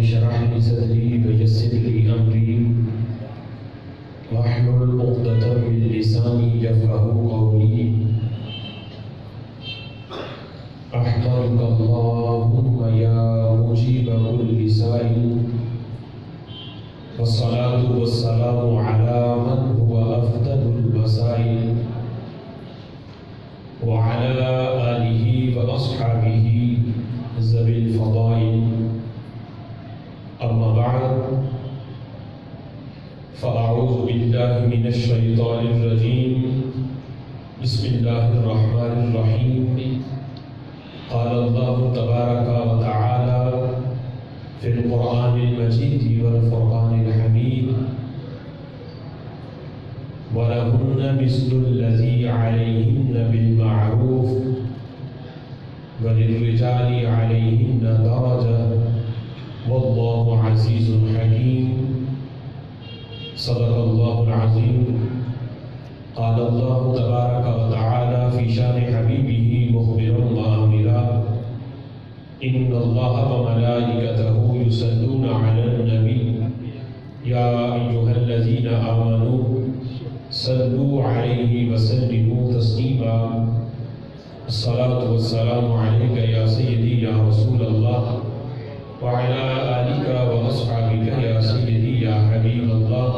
اشرح لي صدري ويسر لي أمري واحلل عقدة من لساني يفقهوا قولي أحمدك اللهم يا مجيب كل سائل والصلاة والسلام على من هو أفضل الوسائل وعلى آله وأصحابه ذوي الفضائل أما بعد فأعوذ بالله من الشيطان الرجيم بسم الله الرحمن الرحيم قال الله تبارك وتعالى في القرآن المجيد والفرقان الحميد ولهن مثل الذي عليهن بالمعروف وللرجال عليهن درجة والله عزيز حكيم صدق الله العظيم قال الله تبارك وتعالى في شان حبيبه مخبرا وآمرا إن الله وملائكته يصلون على النبي يا أيها الذين آمنوا صلوا عليه وسلموا تسليما الصلاة والسلام عليك يا سيدي يا رسول الله وعلى آلك وأصحابك يا سيدي يا حبيب الله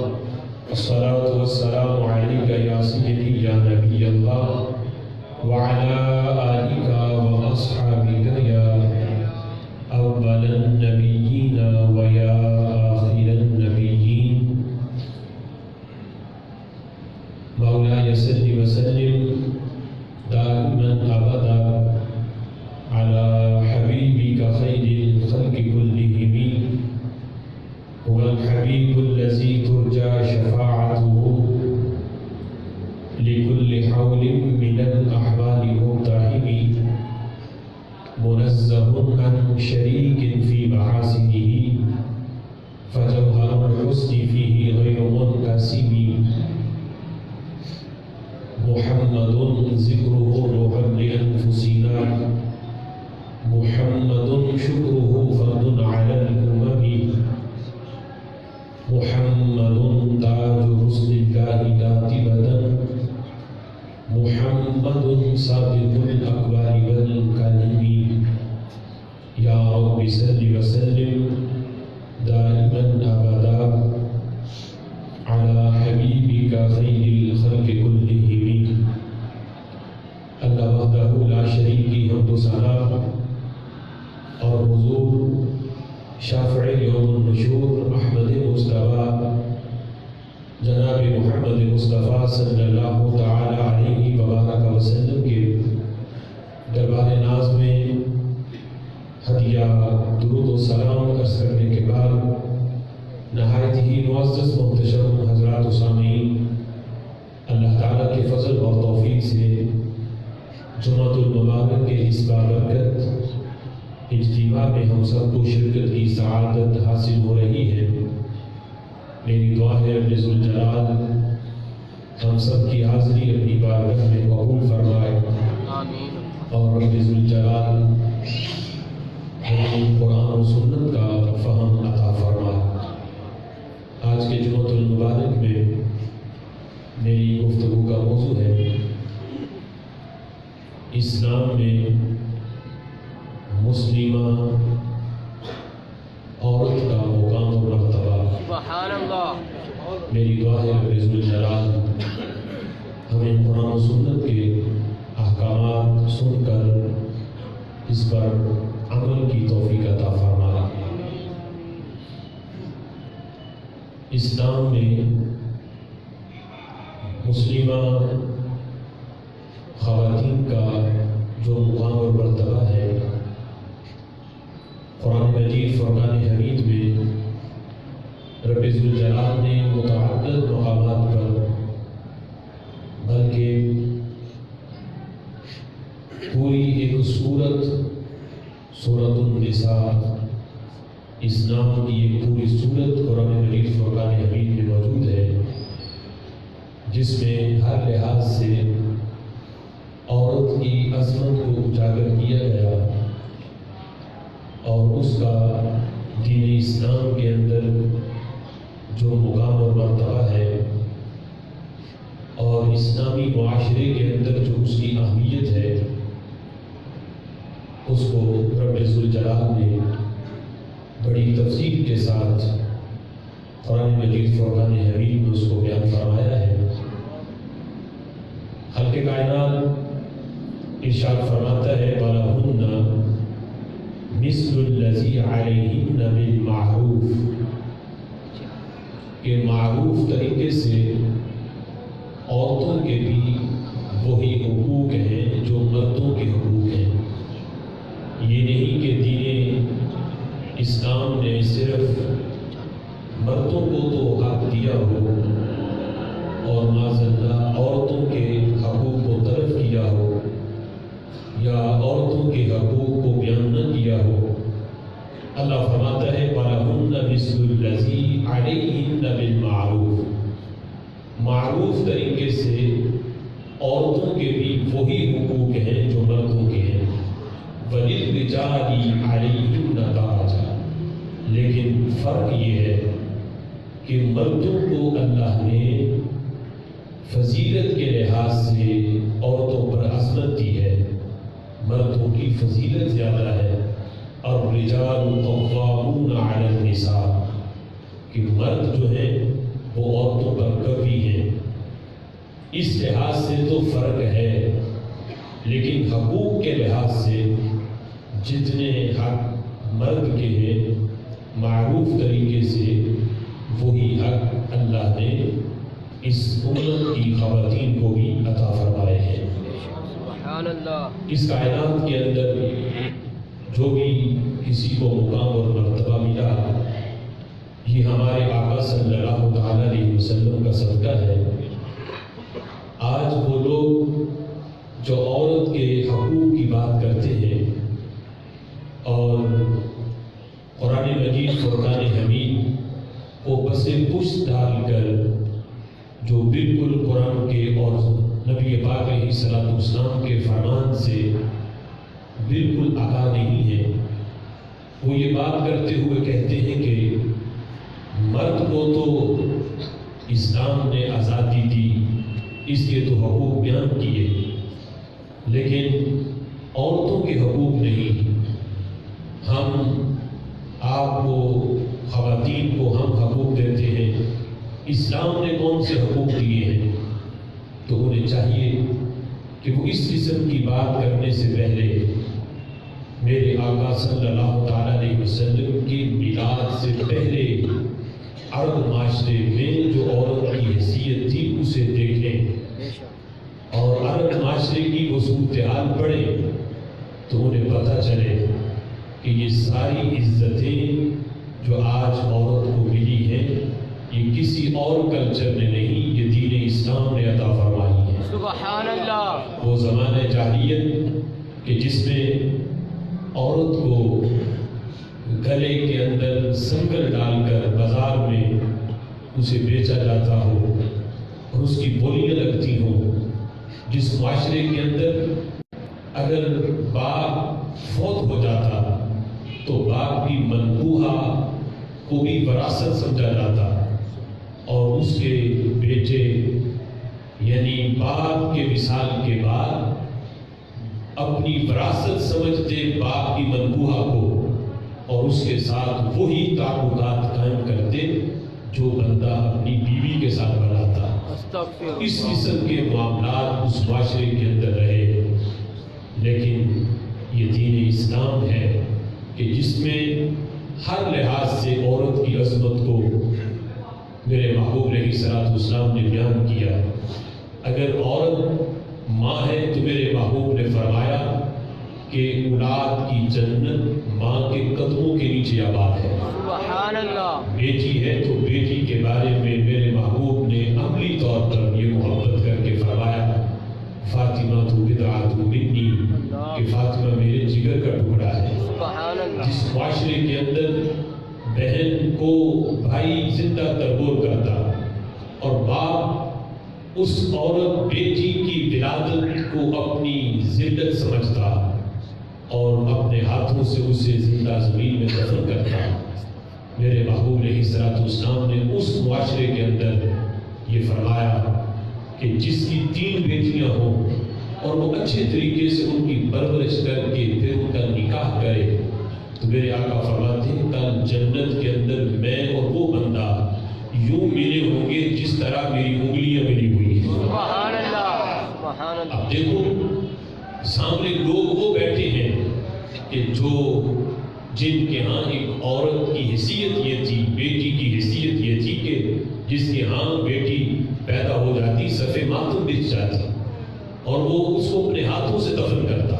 الصلاة والسلام عليك يا سيدي يا نبي الله وعلى آلك وأصحابك يا أول النبيين ويا آخر النبيين مولاي صل وسلم دائما أبدا على حبيبك خير الخلق كلهم هو الحبيب الذي ترجى شفاعته لكل حول من الأحوال مقتحم منزه عن شريك في محاسنه فجوهر الحسن فيه غير منقسم محمد ذكره روح لأنفسنا محمد شكره فرد على الأمم محمد تاج رسل الله كاتبة محمد صادق الأكبر والكلم يا رب صل وسلم دائما أبدا على حبيبك خير الخلق كلهم اللہ وحدہ لا شریک کی حمد و ثنا اور حضور شافع یوم النشور احمد مصطفیٰ جناب محمد مصطفیٰ صلی اللہ تعالی علیہ وبارک وسلم کے دربار ناز میں ہدیہ درود و سلام عرض کرنے کے بعد نہایت ہی معزز محتشم حضرات و سامعین، اللہ تعالیٰ کے فضل اور توفیق سے جمعۃ المبارک کے اس بابرکت اجتماع میں ہم سب کو شرکت کی سعادت حاصل ہو رہی ہے۔ میری دعا ہے رب ذوالجلال ہم سب کی حاضری اپنی بارگاہ میں قبول فرمائے اور رب ذوالجلال ہمیں قرآن و سنت کا فہم عطا فرمائے۔ آج کے جمعۃ المبارک میں میری گفتگو کا موضوع ہے اسلام میں مسلمہ عورت کا مقام و مرتبہ۔ سبحان اللہ۔ میری دعا ہے رب ذوالجلال ہمیں قرآن و سنت کے احکامات سن کر اس پر عمل کی توفیق عطا فرمائے۔ اسلام میں مسلمہ خواتین کا جو مقام اور مرتبہ ہے، قرآن مجید فرقان حمید میں رب ذوالجلال نے متعدد مقامات پر بلکہ پوری ایک سورۃ النساء اسلام کی ایک پوری سورت قرآن مجید فرقان حمید میں موجود ہے، جس میں ہر لحاظ سے عورت کی عظمت کو اجاگر کیا گیا اور اس کا دین اسلام کے اندر جو مقام اور مرتبہ ہے اور اسلامی معاشرے کے اندر جو اس کی اہمیت ہے، اس کو رب ذوالجلال نے بڑی تفصیل کے ساتھ قرآن مجید فرقان حمید میں اس کو بیان فرمایا ہے۔ خالق کائنات ارشاد فرماتا ہے وَلَهُنَّ مِثْلُ الَّذِي عَلَيْهِنَّ بِالْمَعْرُوفِ، کہ معروف طریقے سے عورتوں کے بھی وہی حقوق ہیں جو مردوں کے حقوق ہیں۔ یہ نہیں کہ دین اسلام نے صرف مردوں کو تو حق دیا ہو اور معذاللہ عورتوں کے حقوق کو طرف کیا ہو یا عورتوں کے حقوق کو بیان نہ کیا ہو۔ اللہ فرماتا ہے وَلَهُنَّ مِثْلُ الَّذِي عَلَيْهِنَّ بِالْمَعْرُوفِ، معروف طریقے سے عورتوں کے بھی وہی حقوق ہیں جو مردوں کے ہیں۔ وَلِلرِّجَالِ عَلَيْهِنَّ دَرَجَةٌ، لیکن فرق یہ ہے کہ مردوں کو اللہ نے فضیلت کے لحاظ سے عورتوں پر عظمت دی ہے، مردوں کی فضیلت زیادہ ہے۔ الرجال قوامون علی النساء، کہ مرد جو ہیں وہ عورتوں پر قوی ہیں۔ اس لحاظ سے تو فرق ہے، لیکن حقوق کے لحاظ سے جتنے حق مرد کے ہیں معروف طریقے سے وہی حق اللہ نے اس امت کی خواتین کو بھی عطا فرمائے ہیں۔ سبحان اللہ۔ اس کائنات کے اندر جو بھی کسی کو مقام اور مرتبہ ملا، یہ ہمارے آقا صلی اللہ تعالیٰ علیہ وسلم کا صدقہ ہے۔ آج وہ لوگ جو عورت کے حقوق کی بات کرتے ہیں اور قرآن مجید فرقان حمید کو پس پشت ڈال کر جو بالکل قرآن کے اور نبی پاک علیہ السلام کے فرمان سے بالکل آگاہ نہیں ہے، وہ یہ بات کرتے ہوئے کہتے ہیں کہ مرد کو تو اسلام نے آزادی دی، اس کے تو حقوق بیان کیے، لیکن عورتوں کے حقوق نہیں۔ ہم آپ کو خواتین کو ہم حقوق دیتے ہیں، اسلام نے کون سے حقوق دیے ہیں؟ تو انہیں چاہیے کہ وہ اس قسم کی بات کرنے سے پہلے میرے آقا صلی اللہ تعالیٰ علیہ وسلم کی میلاد سے پہلے عرب معاشرے میں جو عورت کی حیثیت تھی اسے دیکھیں اور عرب معاشرے کی وہ صورتحال پڑھیں تو انہیں پتہ چلے کہ یہ ساری عزتیں جو آج عورت کو ملی ہیں یہ کسی اور کلچر نے نہیں، یہ دین اسلام نے عطا فرمائی ہے۔ سبحان اللہ۔ وہ زمانہ جاہلیت کہ جس میں عورت کو گلے کے اندر سنگل ڈال کر بازار میں اسے بیچا جاتا ہو اور اس کی بولیاں لگتی ہوں، جس معاشرے کے اندر اگر باپ فوت ہو جاتا تو باپ کی منبوہہ کو بھی وراثت سمجھا جاتا اور اس کے بیٹے یعنی باپ کے وصال کے بعد اپنی وراثت سمجھتے باپ کی منبوہہ کو اور اس کے ساتھ وہی تعلقات قائم کرتے جو بندہ اپنی بیوی کے ساتھ بناتا۔ اس قسم کے معاملات اس معاشرے کے اندر رہے، لیکن یہ دین اسلام ہے کہ جس میں ہر لحاظ سے عورت کی عظمت کو میرے محبوب علیہ السلام نے بیان کیا۔ اگر عورت ماں ہے تو میرے محبوب نے فرمایا کہ اولاد کی جنت ماں کے قدموں کے نیچے آباد ہے۔ سبحان اللہ۔ بیٹی ہے تو بیٹی کے بارے میں میرے محبوب نے عملی طور پر یہ محبت کر کے فرمایا فاطمہ تو بضعۃ منی، کہ فاطمہ میرے جگر کا ٹکڑا ہے۔ سبحان اللہ۔ جس معاشرے کے اندر بہن کو بھائی زندہ تربور کرتا اور باپ اس عورت بیٹی کی ولادت کو اپنی ذلت سمجھتا، اور اپنے ہاتھوں سے اسے زندہ زمین میں دفن کرتا. میرے محبوب علیہ الصلوۃ والسلام نے اس معاشرے کے اندر یہ فرمایا کہ جس کی 3 بیٹیاں ہوں اور وہ اچھے طریقے سے ان کی پرورش کر کے پھر ان کا نکاح کرے تو میرے آقا فرماتے ہیں کل جنت کے اندر میں اور وہ بندہ یوں ملے ہوں گے جس طرح میری انگلیاں ملی ہوئی ہیں. سبحان اللہ سبحان اللہ. اب دیکھو سامنے لوگ وہ بیٹھے ہیں کہ جن کے ہاں ایک عورت کی حیثیت یہ تھی, بیٹی کی حیثیت یہ تھی کہ جس کے ہاں بیٹی پیدا ہو جاتی صفے ماتم بچ جاتی اور وہ اس کو اپنے ہاتھوں سے دفن کرتا.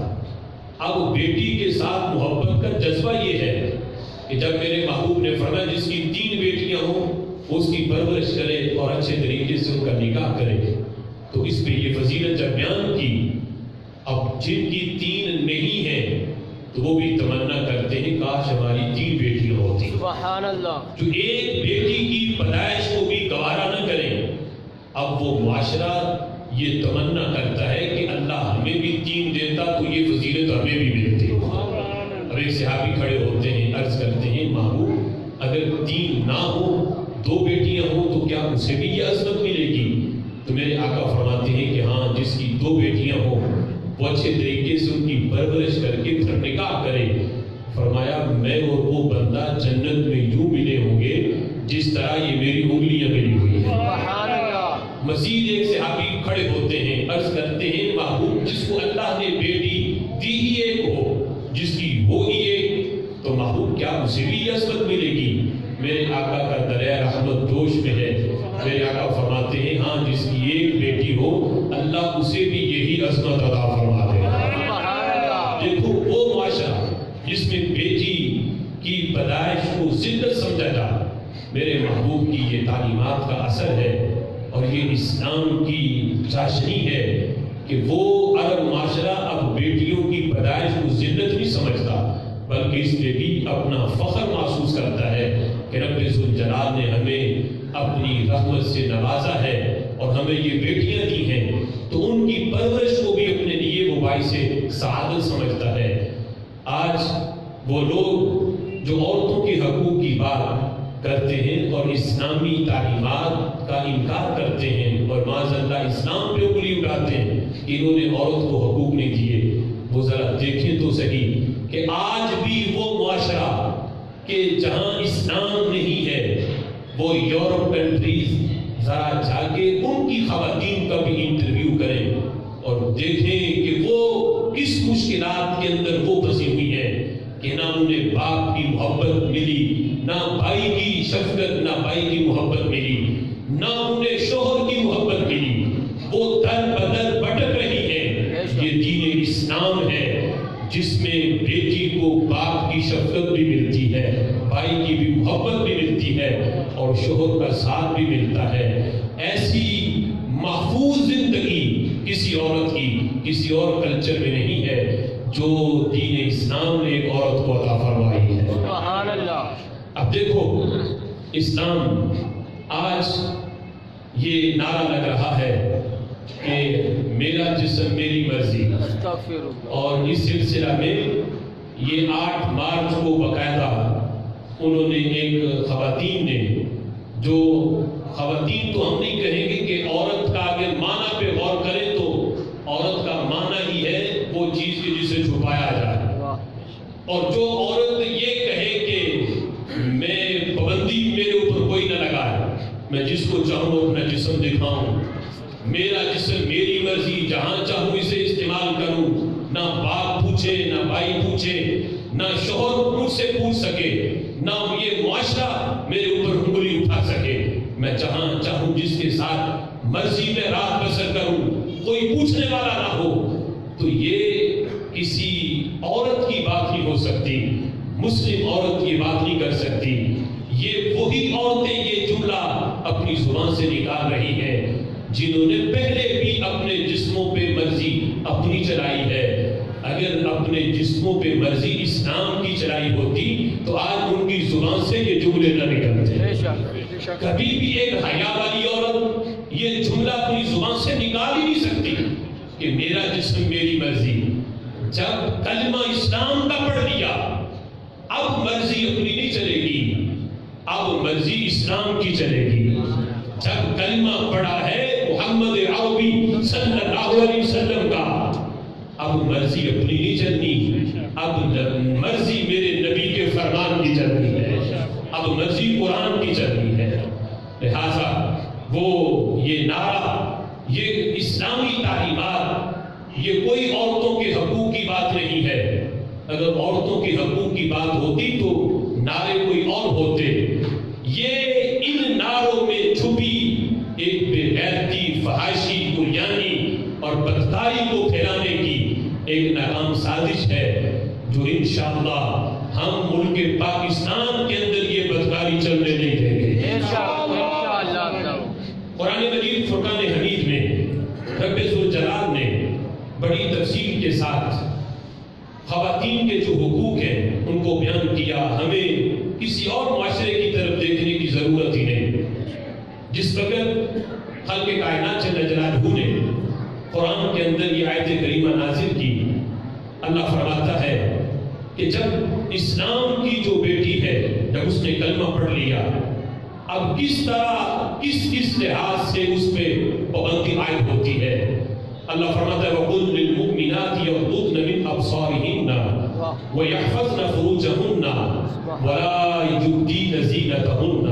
اب بیٹی کے ساتھ محبت کا جذبہ یہ ہے کہ جب میرے محبوب نے فرمایا جس کی 3 بیٹیاں ہوں اس کی پرورش کرے اور اچھے طریقے سے ان کا نکاح کرے تو اس پہ یہ فضیلت جب بیان کی. اب جن کی 3 نہیں ہیں تو وہ بھی تمنا کرتے ہیں کاش ہماری 3 بیٹیاں ہوتی. سبحان اللہ. جو ایک بیٹی کی پیدائش کو بھی گوارا نہ کریں. اب وہ معاشرہ یہ تمنا کرتا ہے کہ اللہ ہمیں بھی 3 دیتا تو یہ فضیلت ہمیں بھی ملتی. اب ایک صحابی کھڑے ہوتے ہیں, عرض کرتے ہیں محبوب اگر 3 نہ ہو 2 بیٹیاں ہوں تو کیا اسے بھی یہ عظمت ملے گی؟ تو میرے آقا فرماتے ہیں کہ ہاں جس کی 2 بیٹیاں ہوں وہ اچھے طریقے سے ان کی پرورش کر کے پھر نکاح کرے. فرمایا میں اور وہ بندہ جنت میں یوں ملے ہوں گے جس طرح یہ میری انگلیاں ملی ہوئی ہیں. مزید ایک صحابی کھڑے ہوتے ہیں, عرض کرتے ہیں محبوب جس کو اللہ نے بیٹی دی ہی ایک ہو, جس کی ہو ہی ایک, تو محبوب کیا اسے بھی عصمت ملے گی؟ میرے آقا کا دریا رحمت جوش میں ہے. میرے آقا فرماتے ہیں ہاں جس کی ایک بیٹی ہو اللہ اسے بھی یہی عظمت عطا فرما دے. دیکھو وہ معاشرہ جس میں بیٹی کی پیدائش کو ذلت سمجھا جائے, میرے محبوب کی یہ تعلیمات کا اثر ہے اور یہ اسلام کی چاشنی ہے کہ وہ عرب معاشرہ اب بیٹیوں کی پیدائش کو ذلت نہیں سمجھتا بلکہ اس پہ بھی اپنا فخر محسوس کرتا ہے کہ رب ذوالجلال نے ہمیں اپنی رحمت سے نوازا ہے اور ہمیں یہ بیٹیاں دی ہیں تو ان کی پرورش کو بھی اپنے لیے وہ باعث سعادت سمجھتا ہے. آج وہ لوگ جو عورتوں کے حقوق کی بات کرتے ہیں اور اسلامی تعلیمات کا انکار کرتے ہیں اور معاذ اللہ اسلام پہ انگلی اٹھاتے ہیں کہ انہوں نے عورت کو حقوق نہیں دیے, وہ ذرا دیکھیں تو صحیح کہ آج بھی وہ معاشرہ کہ جہاں اسلام نہیں ہے وہ یورپ کنٹریز ذرا جا کے ان کی خواتین کا بھی انٹرویو کریں اور دیکھیں کہ وہ کس مشکلات کے اندر وہ پھنسی ہوئی ہے کہ نہ انہیں باپ کی محبت ملی, نہ بھائی کی شفقت, نہ بھائی کی محبت ملی, نہ انہیں شوہر کی محبت ملی, وہ در بدر بھٹک رہی ہے. یہ دین اسلام ہے جس میں بیٹی کو باپ کی شفقت بھی ملتی ہے, بھائی کی بھی محبت بھی ملتی ہے اور شوہر کا ساتھ بھی ملتا ہے. ایسی محفوظ زندگی کسی عورت کی کسی اور کلچر میں نہیں ہے جو دین اسلام نے ایک عورت کو عطا فرمائی ہے. سبحان اللہ. اب دیکھو اسلام آج یہ نعرہ لگ رہا ہے کہ میرا جسم میری مرضی, اور اس سلسلہ میں یہ 8 مارچ کو باقاعدہ انہوں نے ایک خواتین نے, جو خواتین تو ہم نہیں کہیں گے کہ عورت کا اگر معنی پہ غور کریں تو عورت کا معنی ہی ہے وہ چیز کی جسے چھپایا جائے, اور جو عورت یہ کہے کہ میں پابندی میرے اوپر کوئی نہ لگائے, میں جس کو چاہوں اپنا جسم دکھاؤں, میرا جسم میری مرضی, جہاں چاہوں اسے استعمال کروں, نہ باپ پوچھے نہ بھائی پوچھے نہ شوہر مجھ سے پوچھ سکے, نہ یہ معاشرہ میرے اوپر انگلی اٹھا سکے, میں جہاں چاہوں جس کے ساتھ مرضی میں رات بسر کروں, کوئی پوچھنے والا نہ ہو. تو یہ کسی عورت کی بات نہیں ہو سکتی, مسلم عورت کی بات نہیں کر سکتی. یہ وہی عورتیں یہ جملہ اپنی زبان سے نکال رہی ہیں جنہوں نے پہلے بھی اپنے جسموں پہ مرضی اپنی چلائی ہے. اگر اپنے جسموں پہ مرضی اسلام کی چلائی ہوتی تو آج ان کی زبان سے یہ جملے نہ نکلتے. کبھی بھی ایک حیا والی عورت یہ جملہ اپنی زبان سے نکال ہی نہیں سکتی کہ میرا جسم میری مرضی. جب کلمہ اسلام کا پڑھ لیا اب مرضی اپنی نہیں چلے گی، اب مرضی اسلام کی چلے گی۔ جب کلمہ پڑھا ہے محمد عربی صلی اللہ علیہ وسلم کا، اب مرضی اپنی نہیں چلنی، اب مرضی میرے نبی کے فرمان کی چلنی ہے، اب مرضی قرآن کی چلنی ہے۔ لہذا وہ یہ نعرہ، یہ اسلامی تعلیمات، یہ کوئی عورتوں کے حقوق کی بات نہیں ہے۔ اگر عورتوں کے حقوق کی بات ہوتی تو نعرے کوئی اور ہوتے۔ یہ ان نعروں میں چھپی ایک بے غیرتی، فحاشی، عریانی اور بدکاری کو پھیلانے کی ایک ناکام سازش ہے، جو انشاءاللہ ہم ملک پاکستان کے اندر یہ بدکاری چلنے نہیں دیں گے۔ قرآن مجید فرقان حمید میں رب ذوالجلال نے بڑی تفصیل کے ساتھ خواتین کے جو حقوق ہیں ان کو بیان کیا۔ ہمیں کسی اور معاشرے کی طرف دیکھنے کی ضرورت ہی نہیں۔ جس وقت خلق کائنات جل جلالہ نے قرآن کے اندر یہ آیت کریمہ نازل کی، اللہ فرماتا ہے کہ جب اسلام کی جو بیٹی ہے، جب اس نے کلمہ پڑھ لیا، اب کس طرح کس لحاظ سے اس پہ پابندی عائد ہوتی ہے۔ اللہ فرماتا ہے وَقُلْ لِلْمُؤْمِنَاتِ يَغْضُضْنَ مِنْ أَبْصَارِهِنَّ وَيَحْفَظْنَ فُرُوجَهُنَّ وَلَا يُبْدِينَ زِينَتَهُنَّ۔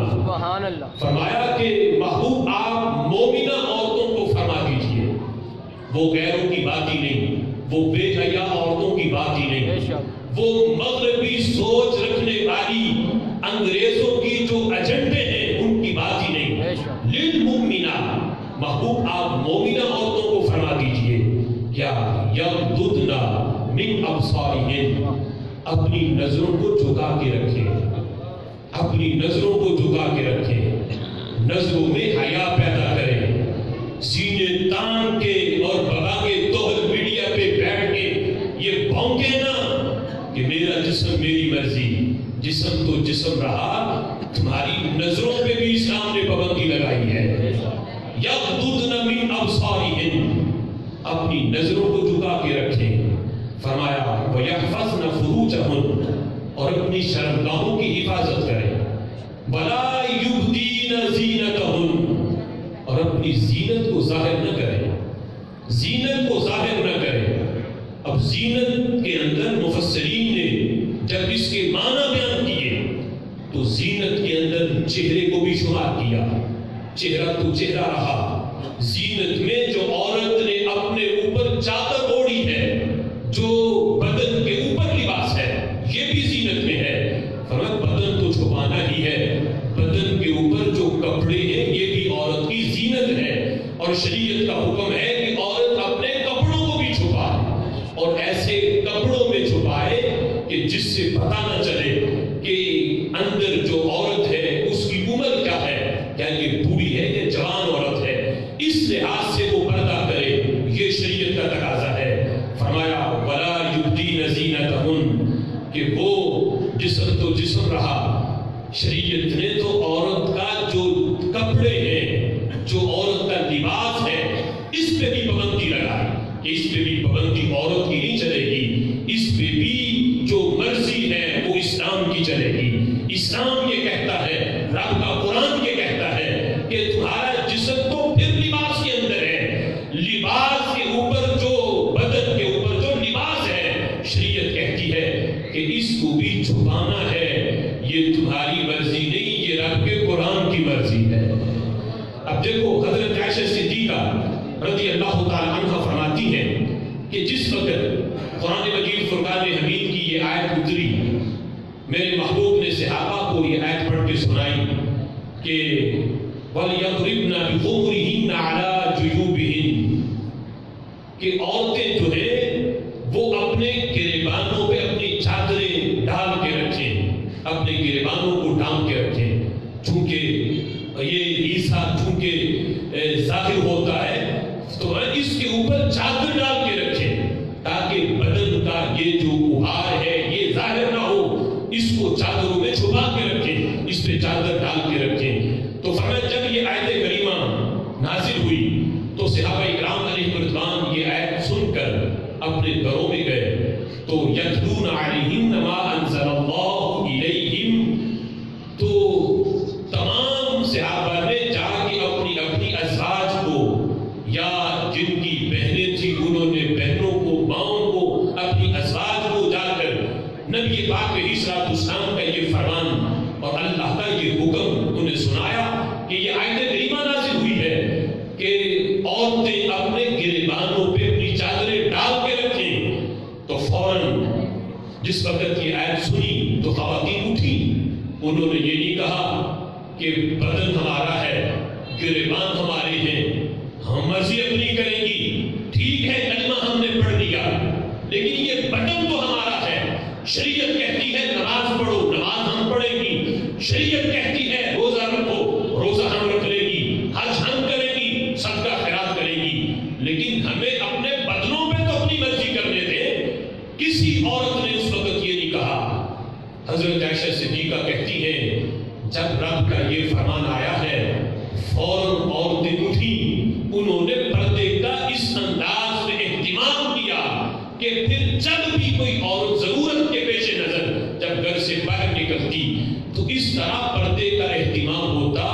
فرمایا کہ محبوب آپ مومنہ عورتوں کو فرما دیجئے، وہ غیروں کی بات ہی نہیں، وہ بے حیا عورتوں کی بات ہی نہیں، وہ مغربی سوچ رکھنے والی انگریزوں کی جو ایجنڈے ہیں ان کی بات ہی نہیں۔ للمؤمنات، محبوب آپ مومنہ عورتوں کو فرما دیجئے کیا یغضضن من ابصارہن، اپنی نظروں کو جھکا کے رکھیں، اپنی نظروں کو جھکا کے رکھیں، نظروں میں حیا پیدا کریں، سینے تان کے اور بغا کے توہل میڈیا پہ بیٹھ کے یہ بھونکے نا کہ میرا جسم میری مرضی، جسم تو جسم رہا، تمہاری نظروں پہ بھی اسلام نے پابندی لگائی ہے۔ یغضضن من ابصارہن، اپنی نظروں کو جھکا کے رکھیں۔ فرمایا وَيَحْفَظْنَ فُرُوجَهُنَّ، اور اپنی شرمگاہوں کی حفاظت کریں۔ وَلَا يُبْدِينَ زِينَتَهُنَّ، اور اپنی زینت کو ظاہر نہ کریں، زینت کو ظاہر نہ کریں۔ اب زینت کے اندر مفسرین نے جب اس کے معنی بیان کیے تو زینت کے اندر چہرے کو بھی شمار کیا۔ چہرہ تو چہرہ رہا، زینت میں جو عورت نے اپنے اوپر چادر اوڑھی ہے، جو بدن کے اوپر لباس ہے، یہ بھی زینت میں ہے۔ فرمایا بدن تو چھپانا ہی ہے، بدن کے اوپر جو کپڑے ہیں یہ بھی عورت کی زینت ہے، اور شریعت کا حکم ہے کہ عورت اپنے کپڑوں کو بھی چھپائے، اور ایسے کپڑوں میں چھپائے کہ جس سے پتہ نہ چلے کہ اندر جو عورت ہے اس کی عمر کیا ہے، کیا یہ بوڑھی ہے یا جوان عورت ہے، اس لحاظ سے وہ پردہ کرے، یہ شریعت کا تقاضا ہے۔ فرمایا وَلَا يُبْدِينَ زِينَتَهُنَّ، کہ وہ جسم تو جسم رہا، شریعت نے تو عورت کا جو کپڑے ہیں، جو عورت کا لباس ہے، اس پہ بھی پابندی لگائی کہ اس پہ بھی پابندی عورت کی نہیں چلے گی، اس پہ بھی جو مرضی ہے وہ اسلام کی چلے گی۔ اسلام یہ کہتا ہے، رب کا قرآن یہ کہتا ہے کہ تمہارا جسم تو پھر لباس کے اندر ہے، لباس کے اوپر جو بدن کے اوپر جو لباس ہے، شریعت کہتی ہے کہ اس کو بھی چھپانا ہے، یہ تمہاری مرضی نہیں، یہ رب کے قرآن کی مرضی ہے۔ اب دیکھو حضرت عائشہ صدیقہ رضی اللہ تعالی عنہ فرماتی ہیں کہ جس وقت قرآن مجید فرقان حمید کی یہ آیت اتری، میرے محبوب نے صحابہ کو یہ آیت پڑھ کے سنائی کہ وَلْيَضْرِبْنَ بِخُمُرِهِنَّ عَلَى جُيُوبِهِنَّ، کہ عورتیں جو ہیں وہ اپنے گریبانوں پہ اپنی چادریں ڈال کے رکھیں، اپنے گریبانوں کو ڈھانپ کے رکھیں، چونکہ یہ عیسیٰ چونکہ ظاہر ہوتا ہے تو اس کے اوپر چادر ڈال کے رکھیں تاکہ بدن کا یہ جو غبار ہے یہ ظاہر نہ ہو، اس کو چادروں میں چھپا کے رکھیں، اس پہ چادر ڈال کے رکھیں۔ تو فرمایا جب یہ آیت کریمہ نازل ہوئی تو صحابہ اکرام علیہ رضوان یہ آیت سن کر اپنے گھروں میں گئے تو یتلون علیہم ما انزل اللہ الیہم، تو تمام صحابہ نے جا کے اپنی اپنی ازواج کو یا جن کی بہنیں تھیں انہوں نے بہنوں کو ماؤں کو اپنی ازواج کو جا کر نبی پاک علیہ الصلوۃ والسلام کا یہ فرمان اور اللہ کا یہ حکم انہیں سنایا کہ یہ آیت کریمہ نازل ہوئی ہے کہ عورتیں اپنے گریبانوں پہ اپنی چادریں ڈال کے رکھیں. تو فوراً جس وقت یہ آیت سنی تو خواتین اٹھی، انہوں نے یہ نہیں کہا کہ بدن ہمارا ہے، گریبان ہمارے ہیں، ہم مرضی اپنی کریں گی، ٹھیک ہے کلمہ ہم نے پڑھ لیا لیکن یہ بٹن تو ہمارا ہے. شریعت کہتی ہے نماز پڑھو، نماز ہم پڑھیں گی. شریعت کہتی ہے روزہ رکھو، روزہ ہم رکھ لیں گی. حج ہم کریں گی، صدقہ خیرات کریں گی. لیکن ہمیں اپنے بدنوں پہ تو اپنی مرضی کرنے دیں. کسی عورت نے اس وقت یہ نہیں کہا. حضرت عائشہ صدیقہ کہتی ہیں جب رب کا یہ فرمان آیا ہے فوراً عورتیں اٹھیں، انہوں نے پردے کا اس انداز میں اہتمام کیا کہ پھر جب بھی کوئی عورت ضرورت کے پیش نظر جب گھر سے باہر نکلتی تو اس طرح پردے کا اہتمام ہوتا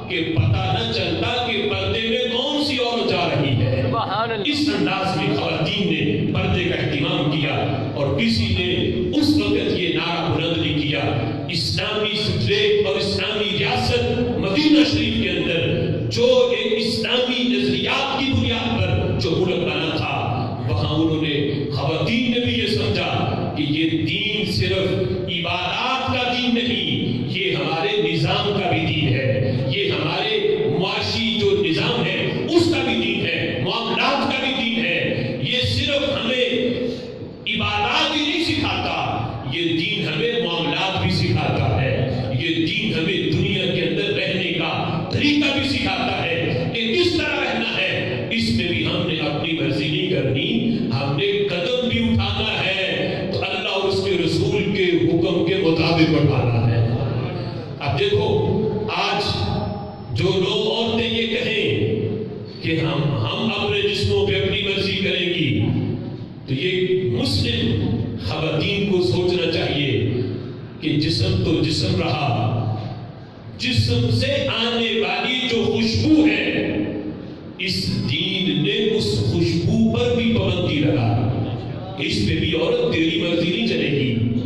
کہ پتہ نہ چلتا کہ پردے میں کون سی عورت جا رہی ہے. اس انداز میں خواتین نے پردے کا اہتمام کیا اور کسی نے اس وقت یہ نعرہ بلند نہیں کیا. اسلامی اسٹیٹ اور اسلامی ریاست مدینہ شریف کے اندر جو ایک اسلامی نظریات کی بنیاد پر جو ملک بنا تھا، وہاں انہوں نے خواتین نے بھی یہ سمجھا کہ یہ دین صرف عبادات کا دین نہیں، یہ ہمارے نظام کا بھی دین ہے، یہ ہمارے معاشی جو نظام ہے اس کا بھی دین ہے، معاملات کا بھی دین ہے. یہ صرف ہمیں عبادات ہی نہیں سکھاتا، یہ دین ہمیں معاملات بھی سکھاتا ہے. یہ دین ہمیں دنیا کے اندر رہنے کا طریقہ بھی سکھاتا ہے کہ کس طرح رہنا ہے. اس میں بھی ہم نے اپنی مرضی نہیں کرنی، ہم نے قدم بھی اٹھانا ہے تو اللہ اور اس کے رسول کے حکم کے مطابق اٹھانا ہے. اب دیکھو آج جو لوگ عورتیں یہ کہیں کہ ہم اپنے جسموں پہ اپنی مرضی کریں گی، تو یہ مسلم خواتین کو سوچنا چاہیے کہ جسم تو جسم رہا، جسم سے آنے والی جو خوشبو ہے اس دین نے اس خوشبو پر بھی پابندی لگا. اس پہ بھی عورت تیری مرضی نہیں چلے گی.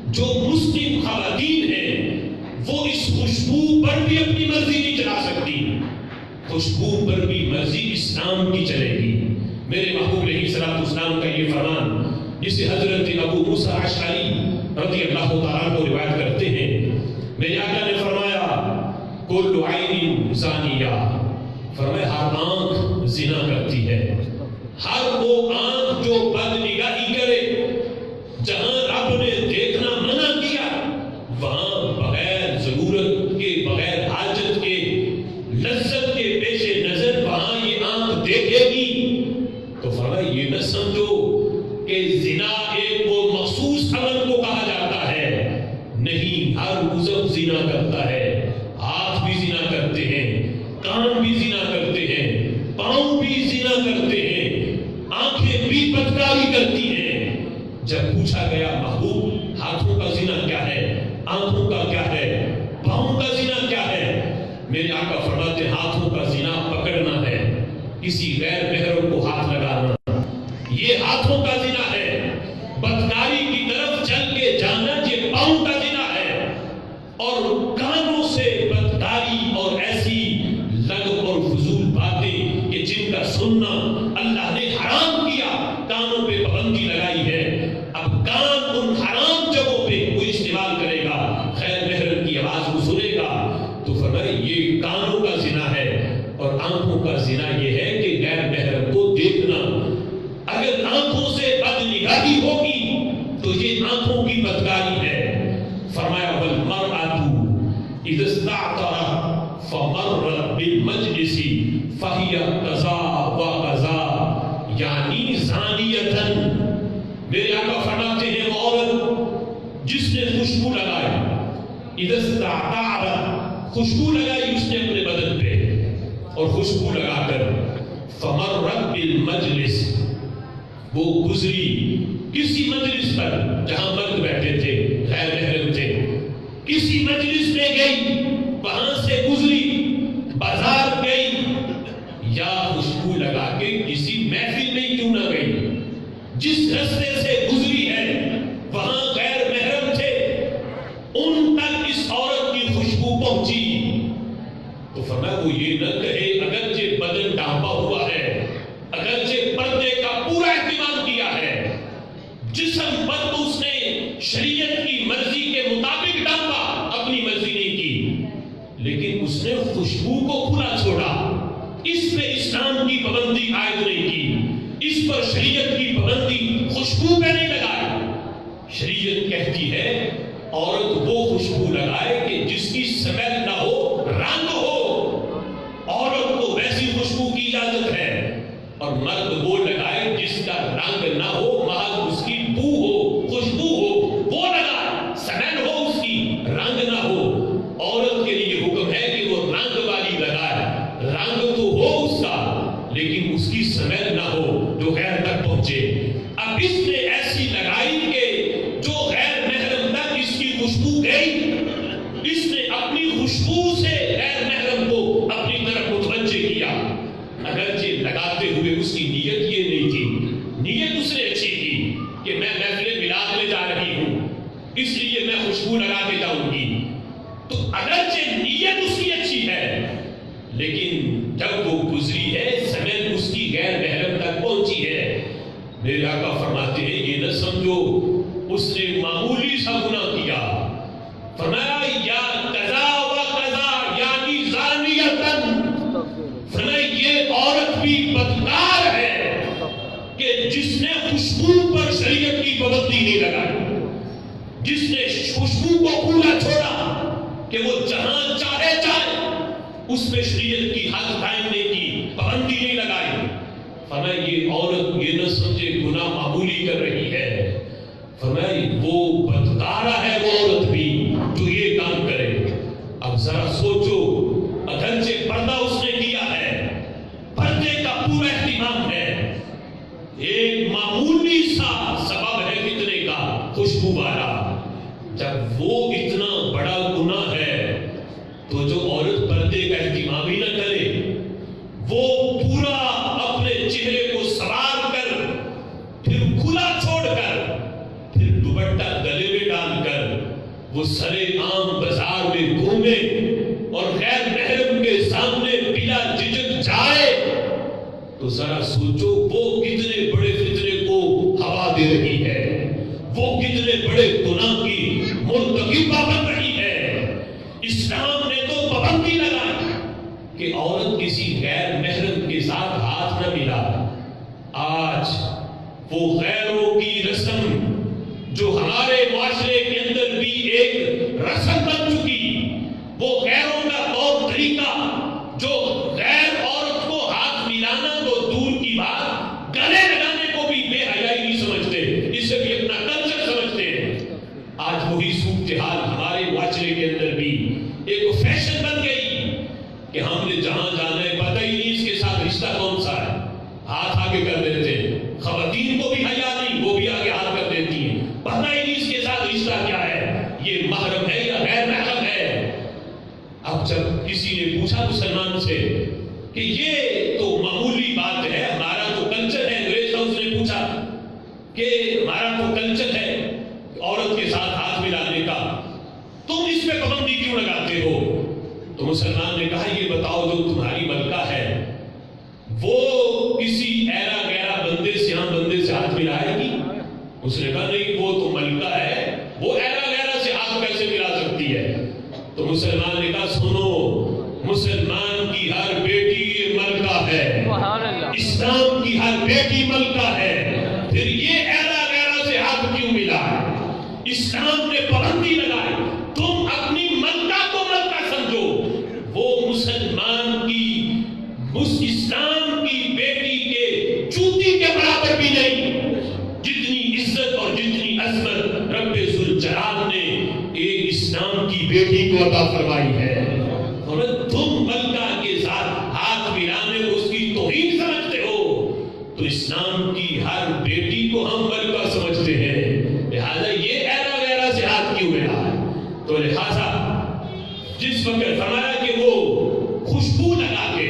جو مسلم خواتین ہیں وہ اس خوشبو پر بھی اپنی مرضی نہیں چلا سکتی. خوشبو پر بھی مرضی اسلام کی چلے گی. میرے محبوب علیہ الصلوۃ والسلام کا یہ فرمان جسے حضرت ابو موسیٰ اشعری رضی اللہ تعالیٰ کو روایت کرتے ہیں، میرے آقا نے فرمایا کل عین زانیہ، فرمایا ہر آنکھ زنا کرتی ہے. ہر وہ آنکھ جو بد نگاہی کرے، جہاں رب نے دیکھنا منع کیا وہاں بغیر ضرورت کے، بغیر حاجت کے، لذت کے پیش نظر وہاں یہ آنکھ دیکھے گی. تو فرمایا یہ نہ سمجھو کہ زنا ایک وہ مخصوص عمل کو کہا جاتا ہے، نہیں، ہر عضو زنا کرتا ہے. ہاتھ بھی زنا کرتے ہیں، کان بھی زنا کرتے ہیں، پاؤں بھی زنا کرتے ہیں، آنکھیں بھی بدکاری کرتی ہیں. جب پوچھا گیا محبوب ہاتھوں کا زنا کیا ہے، آنکھوں کا کیا ہے، پاؤں کا زنا کیا ہے، میرے آقا فرماتے ہاتھوں کا زنا پکڑنا ہے، کسی غیر محرم کو ہاتھ لگانا، یہ ہاتھوں کا زنا ہے. بدکاری کی طرف چل کے جانا یہ پاؤں کا زنا ہے. اور کانوں سے بدکاری اور ایسی لغو اور فضول باتیں کہ جن کا سننا اللہ نے حرام کیا، کانوں پہ پابندی لگائی ہے. اب کان ان حرام جگہوں پہ کوئی استعمال کرے گا، غیر محرم کی آواز کو سنے گا، تو فرمایا یہ کانوں کا زنا ہے. اور آنکھوں کا زنا یہ ہے کہ غیر محرم کو دیکھنا. اگر آنکھوں سے بد نگاہی ہوگی تو یہ آنکھوں کی بدکاری ہے. فرمایا والمرأة اذا استعطرت فمرت بالمجلس فهي قضاء وقضاء یعنی زانیۃ. میرے آقا فرماتے ہیں وہ عورت جس نے خوشبو لگائی، اذا استعطرت خوشبو لگائی اس نے اپنے بدن پہ اور خوشبو لگا کر فمرت بالمجلس وہ گزری کسی مجلس مجلس پر جہاں مرد بیٹھے تھے غیر محرم تھے، کسی مجلس میں گئی، وہاں سے گزری، بازار گئی، یا خوشبو لگا کے کسی محفل میں کیوں نہ گئی، جس رستے سے گزری ہے وہاں غیر محرم تھے، ان تک اس عورت کی خوشبو پہنچی، تو فرمایا وہ یہ نہ کہے اگرچہ بدن ڈھانپا ہوا ہے، اگرچہ پردے کا پورا اہتمام کیا ہے، جسم پر تو اس نے شریعت کی مرضی کے مطابق ڈھانپا، اپنی مرضی نہیں کی، لیکن اس نے خوشبو کو کھلا چھوڑا، اس پہ اسلام کی پابندی عائد نہیں کی، اس پر شریعت کی پابندی خوشبو پہ نہیں لگائی۔ شریعت کہتی ہے عورت وہ خوشبو لگائے کہ جس کی سمیل نہ ہو، رنگ ہو، عورت کو ویسی خوشبو کی اجازت ہے، اور مرد وہ لگائے جس کا رنگ نہ ہو، محض اس کی بو ہو، خوشبو ہو، وہ لگائے، سمیل ہو اس کی، رنگ نہ ہو۔ عورت کے لیے حکم ہے کہ وہ رنگ والی لگائے، رنگ تو ہو اس کا لیکن اس کی سمیل نہ ہو جو غیر تک پہنچے۔ اب اس نے ایسی لگائی کہ جو غیر محرم تک اس کی خوشبو گئی، اس نے اپنی خوشبو سے غیر محرم کو اپنی طرف متوجہ کیا، اگرچہ لگاتے ہوئے اس کی نیت یہ نہیں تھی، نیت اس نے اچھی کی کہ میں محفل میلاد میں جا رہی ہوں اس لیے میں خوشبو لگا کے جاؤں گی، تو اگرچہ نیت اس کی اچھی ہے لیکن جب وہ گزری ہے سمیل اس کی غیر محرم تک پہنچی ہے۔ میرے آقا فرماتے ہیں یہ نہ سمجھو اس نے معمولی سا گناہ کیا، فرمایا یا قضا و قضا یعنی زانیتن، فرمایا یہ عورت بھی بدکار ہے کہ جس نے خوشبو پر شریعت کی پابندی نہیں لگائی، جس نے خوشبو کو کھلا چھوڑا کہ وہ جہاں چاہے جائے، اس پہ شریعت کی حد قائم نہیں کی، پابندی نہیں لگائی۔ فرمایا یہ عورت یہ نہ سمجھے گناہ معمولی کر رہی ہے، فرمایا وہ بدکارہ ہے وہ عورت بھی جو یہ کام کرے۔ اب ذرا سوچو، اگرچہ پردہ اس نے کیا ہے، پردے کا پورا اہتمام ہے، ایک معمولی سا سبب ہے فتنے کا، خوشبو والا، جب وہ اتنا بڑا گناہ ہے تو جو عورت پردے کا اہتمام ہی نہ کرے، وہ پورا اپنے چہرے کو سوار کر، پھر کھلا چھوڑ کر، پھر دوپٹہ گلے میں ڈال کر وہ سرے عام بازار میں گھومے اور غیر محرم کے سامنے بلا جھجک جائے، تو ذرا سوچو وہ کتنے بڑے فتنے کو ہوا دے رہی ہے، وہ کتنے بڑے گناہ کی مرتکبہ بن رہی ہے۔ اسلام نے تو پابندی لگائی کہ عورت کسی غیر محرم کے ساتھ ہاتھ نہ ملائے۔ آج وہ غیروں کی رسم جو ہمارے معاشرے کے اندر بھی ایک رسم بن چکی، وہ غیروں کا طور طریقہ جو غیر عورت کو ہاتھ ملانا تو دور کی بات، گلے لگانے کو بھی بے حیائی نہیں سمجھتے، اسے بھی اپنا کلچر سمجھتے ہیں۔ آج وہی صورتحال ہمارے معاشرے کے اندر بھی ایک فیشن بن گئی کہ ہم نے جہاں جانا ہے پتہ ہی نہیں اس کے ساتھ رشتہ کون سا ہے، ہاتھ آگے کر دیتے ہیں، خواتین کو بھی حیا نہیں، وہ بھی آگے ہاتھ کر دیتی ہیں، پتہ ہی نہیں اس کے ساتھ رشتہ کیا ہے، یہ محرم ہے یا غیر محرم ہے۔ اب جب کسی نے پوچھا مسلمان سے کہ یہ تو معمولی بات ہے، ہمارا تو کلچر ہے، انگریز ہاؤس نے پوچھا کہ ہمارا تو کلچر ہے عورت کے ساتھ ہاتھ ملانے کا، تم اس پہ پابندی کیوں لگاتے ہو؟ تو مسلمان نے کہا یہ بتاؤ جو تمہاری ملکہ ہے وہ کسی ایرا گیرا بندے سے ہاتھ ملائے گی؟ اس نے کہا نہیں، وہ تو ملکہ ہے، وہ ایرا گیرا سے ہاتھ کیسے ملا سکتی ہے؟ تو مسلمان نے کہا سنو، مسلمان کی ہر بیٹی یہ ملکہ ہے، اسلام کی ہر بیٹی ملکہ ہے، پھر یہ ایرا گیرا سے ہاتھ کیوں ملا ہے؟ اسلام نے پابندی لگائی، تم اپنی ملکہ کو ملکہ سمجھو، وہ مسلمان کی اسلام کی بیٹی کے چوٹی کے برابر بھی نہیں، جتنی عزت اور جتنی عظمت رب ذوالجلال نے ایک اسلام کی بیٹی کو عطا فرمائی ہے، اور تم ملکہ کے ساتھ ہاتھ ملانے کو اس کی توہین سمجھتے ہو، تو اسلام کی ہر بیٹی کو ہم ملکہ سمجھتے ہیں، تو لہذا جس وقت فرمایا کہ وہ خوشبو لگا کے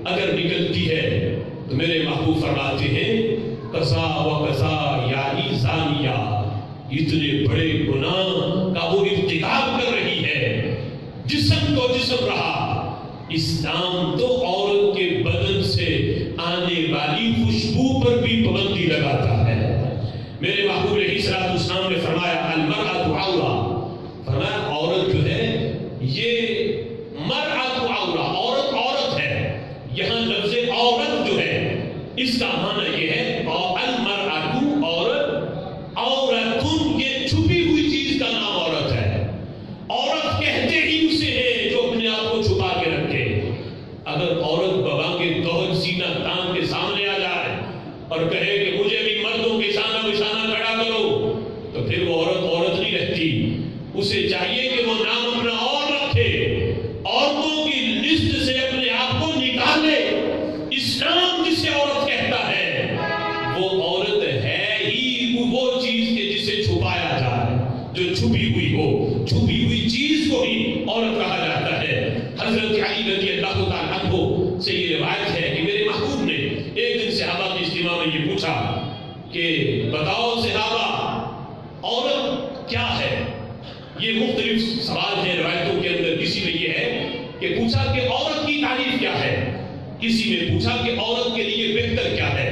اگر نکلتی ہے تو میرے محبوب فرماتے ہیں قضا و قضا یعنی زانیہ، اتنے بڑے گناہ کا وہ ارتکاب کر رہی ہے، جسم کو جسم رہا۔ اسلام تو عورت کے بدن سے آنے والی خوشبو پر بھی پابندی لگاتا ہے۔ میرے محبوب علیہ الصلوۃ والسلام نے فرمایا المرأۃ عورہ، فرمایا عورت جو ہے یہ مرأۃ عورہ، عورت عورت ہے۔ یہاں لفظ عورت جو ہے اس کا معنی یہ ہے المرأۃ عورت، عورتن یہ چھپی ہوئی چیز کا نام عورت ہے۔ عورت کہتے ہی اسے ہے جو اپنے آپ کو چھپا کے رکھے۔ اگر عورت ببانگے توحج سینہ تان کے سامنے آ جائے اور کہے کہ مجھے بھی مردوں کے شانہ بشانہ کھڑا کرو، تو پھر وہ عورت عورت نہیں رہتی۔ اسے چاہیے کہ وہ نام اپنا اور رکھے، عورتوں کی لسٹ سے اپنے آپ کو نکالے۔ اسلام جسے عورت کہتا ہے وہ عورت ہے ہی وہ چیز کے جسے چھپایا جائے، جو چھپی ہوئی ہو، چھپی ہوئی چیز کو ہی عورت کہا جاتا ہے۔ حضرت علی رضی اللہ تعالیٰ عنہ سے یہ روایت ہے کہ میرے محبوب نے ایک دن صحابہ کے اجتماع میں یہ پوچھا کہ بتاؤ صحابہ عورت کیا ہے؟ یہ مختلف سوال ہیں روایتوں کے اندر۔ کسی میں یہ ہے کہ پوچھا کہ عورت کی تعریف کیا ہے، کسی نے پوچھا کہ عورت کے لیے بہتر کیا ہے۔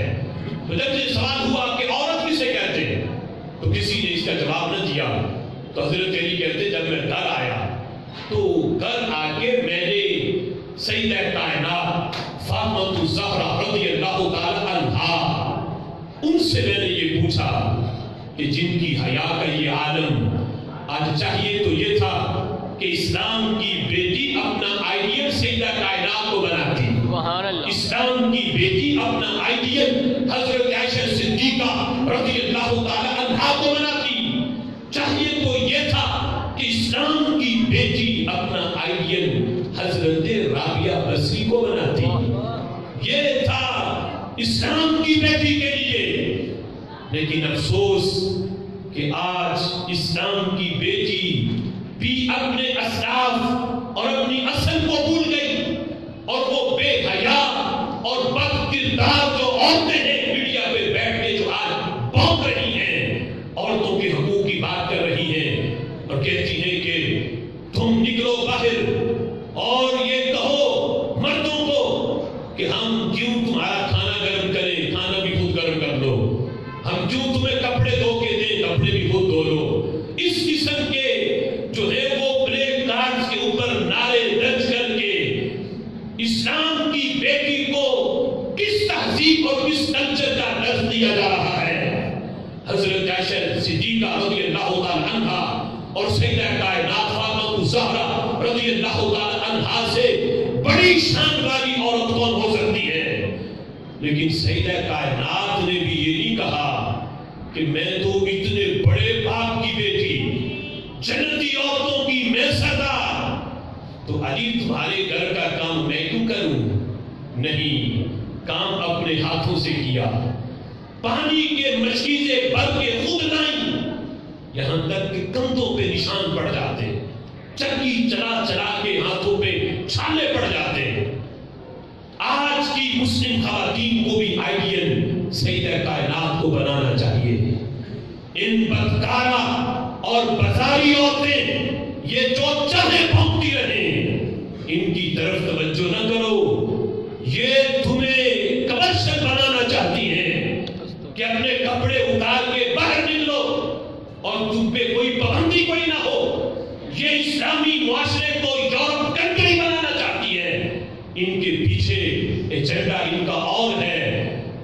تو جب یہ سوال ہوا کہ عورت کسے کہتے ہیں تو کسی نے اس کا جواب نہ دیا۔ تو حضرت علی کہتے جب میں گھر آیا تو گھر آ کے میں نے سیدہ کائنات فاطمہ الزہرا رضی اللہ تعالی عنہا ان سے میں نے یہ پوچھا کہ جن کی حیا کا یہ عالم آج چاہیے تو یہ تھا کہ اسلام کی بیٹی اپنا آئیڈیل سیدہ کائنات کو بناتی، اسلام کی بیٹی اپنا آئیڈیل حضرت عائشہ صدیقہ رضی اللہ تعالی عنہا کو بناتی۔ چاہیے تو یہ تھا کہ اسلام کی بیٹی اپنا آئیڈیل حضرت رابعہ بصری کو بناتی۔ یہ تھا اسلام کی بیٹی کے لیے۔ لیکن افسوس کہ آج اسلام کی بیٹی بھی اپنے اسلاف اور اپنی اصل کو بھول گئی، اور وہ بے حیا اور بد کردار جو عورتیں ہیں میڈیا پہ بیٹھ کے جو آج بھونک رہی ہیں، عورتوں کے حقوق کی بات کر رہی ہیں اور کہتی ہیں کہ تم نکلو باہر اور یہ کہو مردوں کو کہ ہم کیوں تمہارا کھانا گرم کریں، کھانا بھی خود گرم کر لو، ہم کیوں تمہیں کپڑے دھو کے دیں، کپڑے بھی خود دھو لو۔ اس قسم کے جو ہے وہ بلیک کارڈز کے اوپر نعرے درج کر کے اسلام کی بیٹی کو کس تہذیب اور کس کلچر کا درس دیا جا رہا ہے۔ حضرت عائشہ صدیقہ رضی اللہ تعالی عنہا اور سیدہ کائنات فاطمہ الزہرا رضی اللہ تعالی عنہا سے بڑی شان والی عورت کون ہو سکتی ہے؟ لیکن سیدہ کائنات نے بھی یہ نہیں کہا کہ میں تو اتنے بڑے باپ کی بیٹی، جنتی عورتوں کی میں سردار، تو علی تمہارے گھر کا کام میں کیوں کروں؟ نہیں، کام اپنے ہاتھوں سے کیا، پانی کے مشکیزے بھر کے خود لائیں، یہاں تک کہ کندھوں پہ نشان پڑ جاتے، چکی چلا چلا کے ہاتھوں پہ چھالے پڑ جاتے۔ آج کی مسلم خواتین کو بھی آئیڈیل سیدہ کائنات کو بنانا چاہیے۔ ان بدکارہ اور بازاری عورتیں یہ جو چاہے بھونکتی رہیں، ان کی طرف توجہ نہ کرو۔ یہ تمہیں کمرشل بنانا چاہتی ہیں کہ اپنے کپڑے اتار کے باہر نکلو اور تم پہ کوئی پابندی کوئی نہ ہو۔ یہ اسلامی معاشرے کو یورپ کنٹری بنانا چاہتی ہے۔ ان کے پیچھے ایجنڈا ان کا اور ہے۔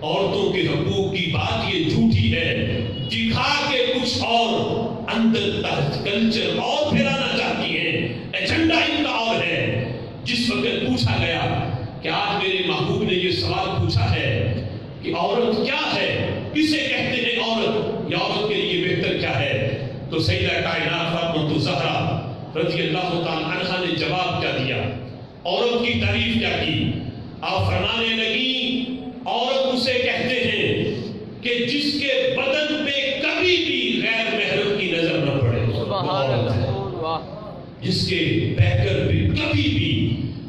عورتوں کے حقوق کی بات یہ جھوٹی ہے، دکھا کے کچھ اور اندر کلچر اور پھیلانا چاہتی ہے، ایجنڈا ان کا اور ہے۔ جس وقت پوچھا گیا کہ آج میرے محبوب نے یہ سوال پوچھا ہے کہ عورت کیا ہے، کسے کہتے ہیں عورت، یا عورت کے لیے بہتر کیا ہے، تو سیدہ کائنات فاطمہ الزہرا رضی اللہ تعالی عنہا نے جواب کیا دیا، عورت کی تعریف کیا کی؟ آپ فرمانے لگی عورت اسے کہتے ہیں کہ جس کے بدن پہ کبھی بھی غیر محرم کی نظر نہ پڑے۔ سبحان اللہ۔ جس کے بہ کر بھی کبھی بھی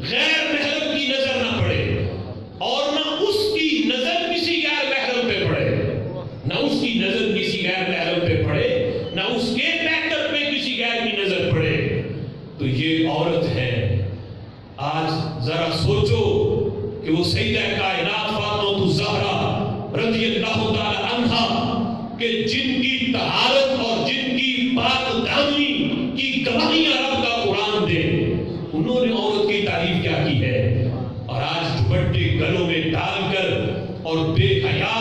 غیر محرم کی نظر نہ پڑے اور نہ اس کی نظر کسی غیر محرم پہ پڑے، نہ اس کی نظر کسی غیر محرم پہ پڑے، نہ اس کے بیٹر پہ کسی غیر کی نظر پڑے، تو یہ عورت ہے۔ آج ذرا سوچو کہ وہ سیدہ کائنات فاطمہ الزہرا رضی اللہ تعالی عنہا کہ جن کی طہارت اور جن کی پاک دامنی کی گواہیاں رب کا قرآن دے، انہوں نے عورت کی تعریف کیا کی ہے، اور آج دوپٹے گلوں میں ڈال کر اور بے حیا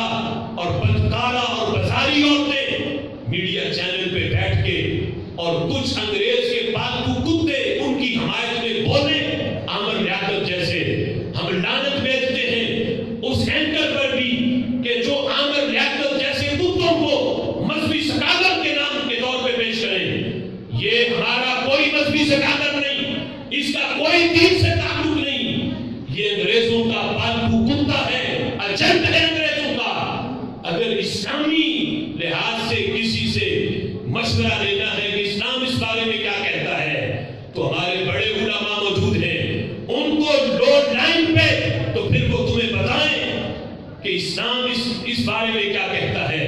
اور بدکارہ اور بازاری عورتیں میڈیا چینل پہ بیٹھ کے اور کچھ انگریز کے پالتو کتے ان کی حمایت میں بولیں، عامر لیاقت جیسے۔ ہم لعنت بھیجتے ہیں اس اینکر پر بھی کہ جو عامر لیاقت جیسے کتوں کو مذہبی سکالر کے نام کے طور پہ پیش کریں۔ یہ ہمارا کوئی مذہبی سکالر نہیں، اس کا کوئی دین سے تعلق نہیں، یہ انگریزوں کا پالتو کتا ہے، ایجنٹ ہے انگریزوں کا۔ اگر اسلامی لحاظ سے کسی سے مشورہ لینا ہے کہ اسلام اس بارے میں کیا کہتا ہے، تو ہمارے بڑے علماء موجود ہیں، ان کو لوڈ لائن پہ تو پھر وہ تمہیں بتائیں کہ اسلام اس بارے میں کیا کہتا ہے۔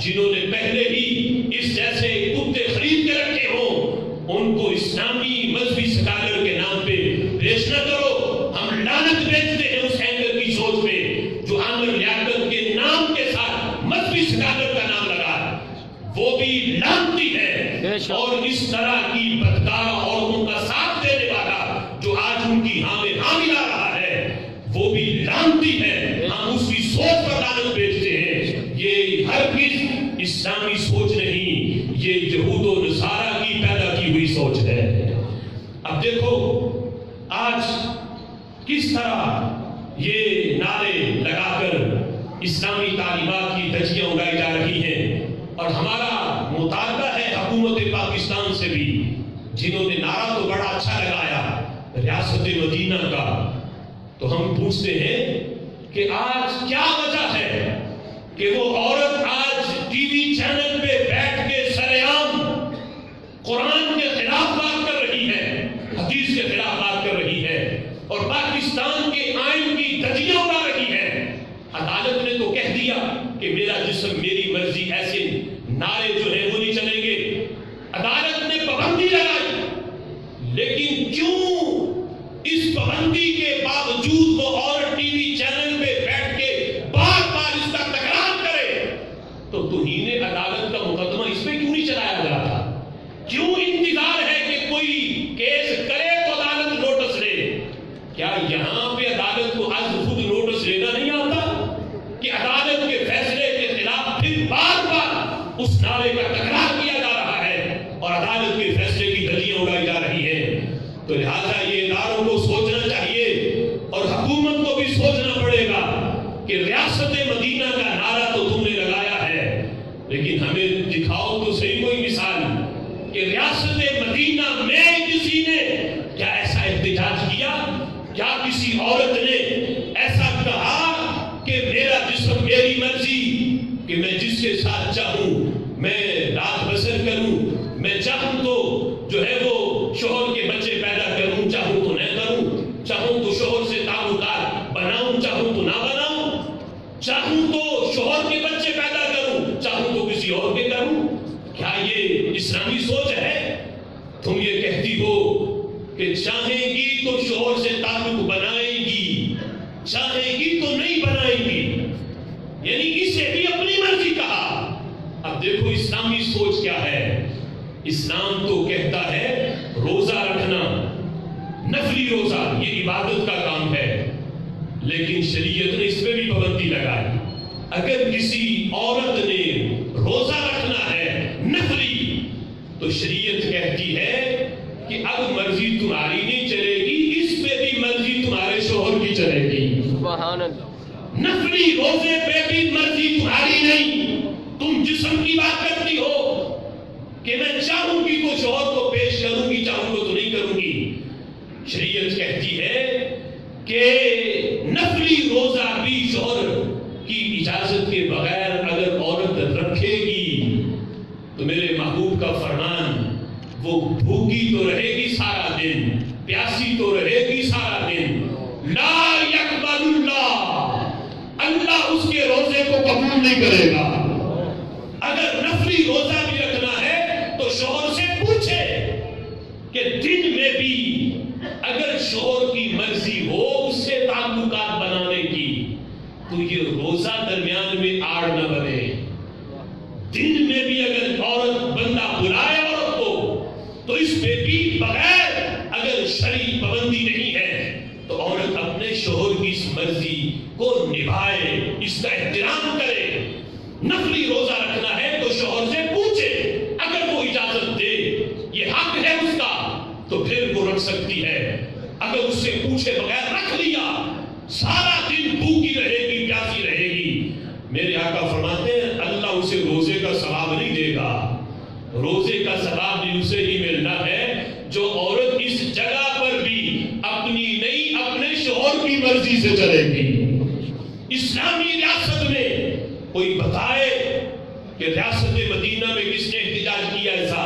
جنہوں نے پہلے ہی اس جیسے کتے خرید کے رکھے ہوں ان کو اسلامی مذہبی سکالر کے نام پہ پیش نہ کرو۔ ہم لعنت بھیجتے ہیں اس اینکر کی سوچ پہ جو عامر لیاقت کے نام کے ساتھ مذہبی سکالر کا نام لگا، وہ بھی لعنتی ہے۔ اور اس طرح کی بدکارہ عورتوں کا ساتھ دینے والا جو آج ان کی ہاں میں ہاں ملا رہا ہے، وہ بھی لعنتی ہے۔ ہم اس کی سوچ پر لعنت بھیجتے ہیں۔ یہ ہرگز اسلامی سوچ نہیں، یہ یہود و نصارہ کی پیدا کی ہوئی سوچ ہے۔ اب دیکھو آج کس طرح یہ نعرے لگا کر اسلامی تعلیمات کی دھجیاں اڑائی جا رہی ہیں، اور ہمارا مطالبہ ہے حکومت پاکستان سے بھی، جنہوں نے نعرہ تو بڑا اچھا لگایا ریاست مدینہ کا، تو ہم پوچھتے ہیں کہ آج کیا وجہ ہے کہ وہ عورت آج ٹی وی چینل پہ بیٹھ کے سر عام قرآن کے خلاف بات کر رہی ہے، حدیث کے خلاف بات کر رہی ہے، اور پاکستان کے آئین کی دھجیاں اڑا رہی ہے۔ عدالت نے تو کہہ دیا کہ میرا جسم میری مرضی، ایسے نعرے جو ہیں وہ نہیں چلیں گے۔ عدالت نے پابندی لگائی، لیکن کیوں اس پابندی کے باوجود وہ عورت ٹی وی چینل پہ بیٹھ کے بار بار اس کا تکرار کرے؟ تو توہین عدالت کا مقدمہ اس پہ کیوں نہیں چلایا جاتا؟ کیوں انتظار ہے کہ کوئی کیس کرے تو عدالت نوٹس لے؟ کیا یہاں پہ عدالت کو از خود نوٹس لینا نہیں آتا کہ عدالت کے فیصلے کے خلاف پھر بار بار اس نعرے کا تکرار کیا جا رہا ہے اور عدالت کے فیصلے کی دھجیاں اڑائی جا رہی ہیں؟ تو لہٰذا یہ اداروں کو سوچنا چاہیے اور حکومت کو بھی سوچنا پڑے گا کہ ریاست مدینہ کا نعرہ تو تم نے لگایا ہے، لیکن ہمیں دکھاؤ تو صحیح کوئی مثال کہ ریاست مدینہ میں کسی نے کیا ایسا احتجاج کیا، کیا کسی عورت نے ایسا کہا کہ میرا جسم میری مرضی، کہ میں جس کے ساتھ چاہوں میں رات بسر کروں، میں چاہوں تو جو ہے وہ شوہر کے بچے پیدا کروں، چاہوں تو نہ کروں، چاہوں تو شوہر سے تعلقات بناؤں، چاہوں تو نہ بناؤں، چاہوں تو شوہر کے بچے پیدا کروں، چاہوں تو کسی اور کے کروں؟ کیا یہ اسلامی سوچ ہے؟ تم یہ کہتی ہو کہ چاہیں گی تو شوہر سے تعلق بنائے گی، چاہے گی تو نہیں بنائے گی، یعنی اسے بھی اپنی مرضی کہا۔ اب دیکھو اسلامی سوچ کیا ہے۔ اسلام تو کہتا ہے روزہ رکھنا، نفلی روزہ، یہ عبادت کا کام ہے، لیکن شریعت نے اس پہ بھی پابندی لگائی۔ اگر کسی عورت نے روزہ رکھنا ہے نفلی تو شریعت کہتی ہے کہ اب مرضی تمہاری نہیں چلے گی، اس پہ بھی مرضی تمہارے شوہر کی چلے گی۔ سبحان اللہ۔ نفلی روزے پہ بھی مرضی تمہاری نہیں۔ تم جسم کی بات کرتی ہو کہ میں چاہوں گی تو شوہر کو پیش کروں گی، چاہوں گی تو نہیں کروں گی۔ شریعت کہتی ہے کہ نفلی روزہ بھی شوہر کی اجازت کے بغیر اگر عورت رکھے گی تو میرے محبوب کا فرمان وہ بھوکی تو رہے گی سارا دن، پیاسی تو رہے گی سارا دن، لا یقبل اللہ، اللہ اس کے روزے کو قبول نہیں کرے گا۔ اگر نفلی روزہ بھی رکھنا ہے تو شوہر سے پوچھے کہ دن میں بھی اگر شوہر کی مرضی ہو اس سے تعلقات بنانے کی تو یہ روزہ درمیان میں آڑ نہ بنے۔ دن میں بھی اگر عورت بندہ بلائے عورت کو تو اس پہ بھی بغیر اگر شرعی پابندی نہیں ہے تو عورت اپنے شوہر کی اس مرضی کو نبھائے، اس کا احترام کرے۔ نفلی روزہ رکھنا ہے تو شوہر سے پوچھے، اگر وہ اجازت دے، یہ حق ہے اس کا تو پھر وہ رکھ سکتی ہے۔ اگر اس سے پوچھے بغیر رکھ لیا، سارا دن بھوکی رہے گی، پیاسی رہے گی، میرے آقا فرماتے ہیں اللہ اسے روزے کا ثواب نہیں دے گا۔ روزے کا ثواب بھی اسے ہی ملنا ہے جو عورت اس جگہ پر بھی اپنی نہیں اپنے شوہر کی مرضی سے چلے گی۔ اسلامی ریاست میں کوئی بتائے کہ ریاست مدینہ میں کس نے احتجاج کیا ایسا؟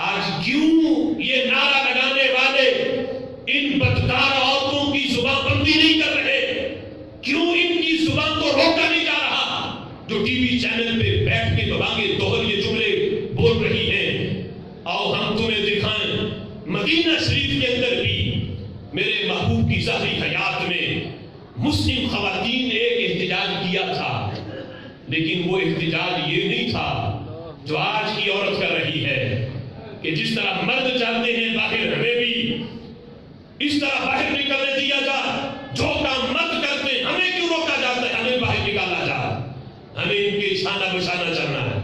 آج کیوں یہ نعرہ لگانے والے ان بدکار عورتوں کی زبان بندی نہیں کر رہے؟ کیوں ان کی زبان کو روکا نہیں جا رہا جو ٹی وی چینل پہ بیٹھ کے ببانگے دوہر یہ جملے بول رہی ہیں؟ آؤ ہم تمہیں دکھائیں، مدینہ شریف کے اندر بھی میرے محبوب کی ظاہری حیات میں مسلم خواتین نے ایک احتجاج کیا تھا، لیکن وہ احتجاج یہ نہیں تھا جو آج کی عورت کر رہی ہے کہ جس طرح مرد چاہتے ہیں باہر ہمیں بھی اس طرح باہر نکلنے دیا جا، جو کام مرد کرتے ہیں ہمیں کیوں روکا جاتا ہے، ہمیں باہر نکالا جا، ہمیں ان کے شانہ بشانہ چلنا ہے۔